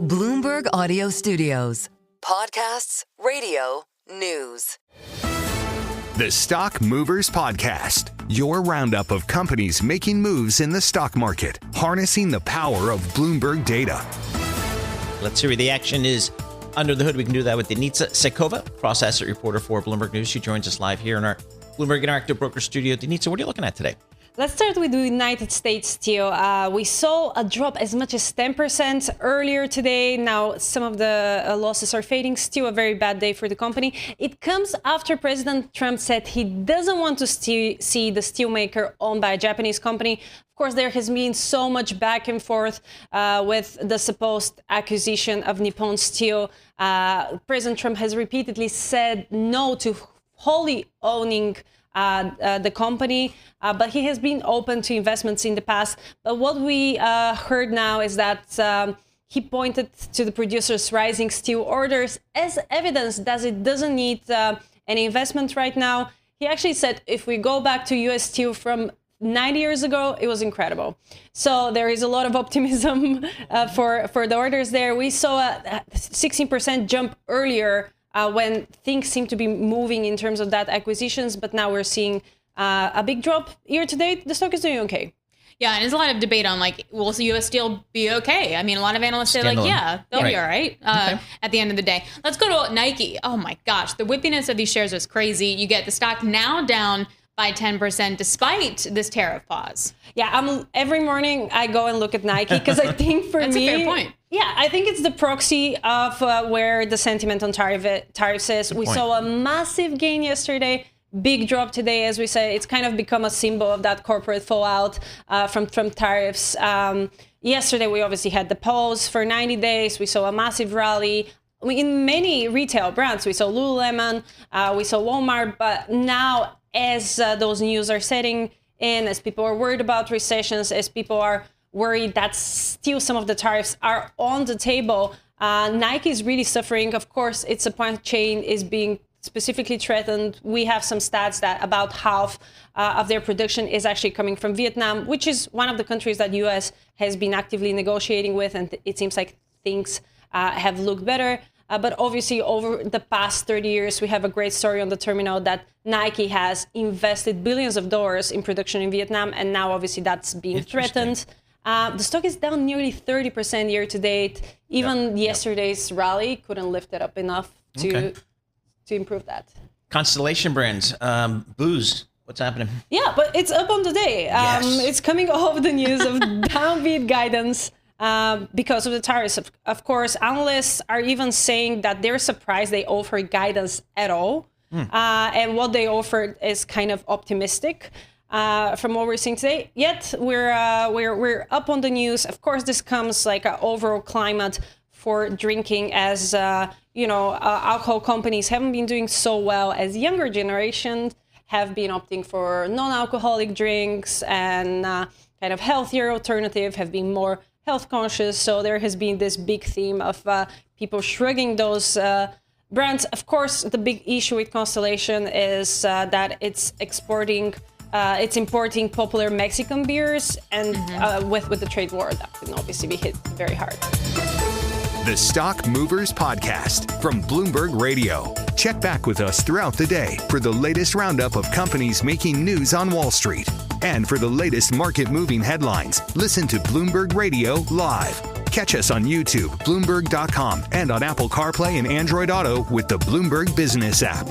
Bloomberg Audio Studios. Podcasts, radio, news. The Stock Movers Podcast, your roundup of companies making moves in the stock market, harnessing the power of Bloomberg data. Let's see where the action is under the hood. We can do that with Denitsa Sekova, cross-asset reporter for Bloomberg News. She joins us live here in our Bloomberg Interactive Broker Studio. Denitsa, what are you looking at today? Let's start with the United States Steel. We saw a drop as much as 10% earlier today. Now some of the losses are fading. Still a very bad day for the company. It comes after President Trump said he doesn't want to see the steelmaker owned by a Japanese company. Of course, there has been so much back and forth with the supposed acquisition of Nippon Steel. President Trump has repeatedly said no to wholly owning the company, but he has been open to investments in the past. But what we heard now is that he pointed to the producers' rising steel orders as evidence that it doesn't need any investment right now. He actually said if we go back to U.S. Steel from 90 years ago, it was incredible. So there is a lot of optimism for the orders there. We saw a 16% jump earlier when things seem to be moving in terms of that acquisitions, but now we're seeing a big drop year to date. The stock is doing okay. Yeah, and there's a lot of debate on will U.S. Steel be okay? I mean, a lot of analysts say they'll be all right at the end of the day. Let's go to Nike. Oh my gosh, the whippiness of these shares was crazy. You get the stock now down by 10% despite this tariff pause. Yeah, every morning I go and look at Nike because I think for That's me, a fair point. Yeah, I think it's the proxy of where the sentiment on tariffs is. We saw a massive gain yesterday, big drop today, as we said. It's kind of become a symbol of that corporate fallout from tariffs. Yesterday, we obviously had the pause for 90 days. We saw a massive rally. In many retail brands, we saw Lululemon, we saw Walmart, but now as those news are setting in, as people are worried about recessions, as people are worried that still some of the tariffs are on the table, Nike is really suffering. Of course, its supply chain is being specifically threatened. We have some stats that about half of their production is actually coming from Vietnam, which is one of the countries that U.S. has been actively negotiating with, and it seems like things have looked better. But obviously, over the past 30 years, we have a great story on the terminal that Nike has invested billions of dollars in production in Vietnam, and now obviously that's being threatened. The stock is down nearly 30% year to date. Even yesterday's rally couldn't lift it up enough to improve that. Constellation Brands, booze. What's happening? Yeah, but it's up on the day. It's coming off the news of downbeat guidance. Because of the tariffs. Of course, analysts are even saying that they're surprised they offer guidance at all. And what they offered is kind of optimistic from what we're seeing today. Yet we're up on the news. Of course, this comes like an overall climate for drinking as, alcohol companies haven't been doing so well as younger generations have been opting for non-alcoholic drinks and kind of healthier alternative, have been more health conscious. So there has been this big theme of people shrugging those brands. Of course, the big issue with Constellation is that it's importing popular Mexican beers, and with the trade war, that can obviously be hit very hard. The Stock Movers Podcast from Bloomberg Radio. Check back with us throughout the day for the latest roundup of companies making news on Wall Street. And for the latest market-moving headlines, listen to Bloomberg Radio live. Catch us on YouTube, Bloomberg.com, and on Apple CarPlay and Android Auto with the Bloomberg Business app.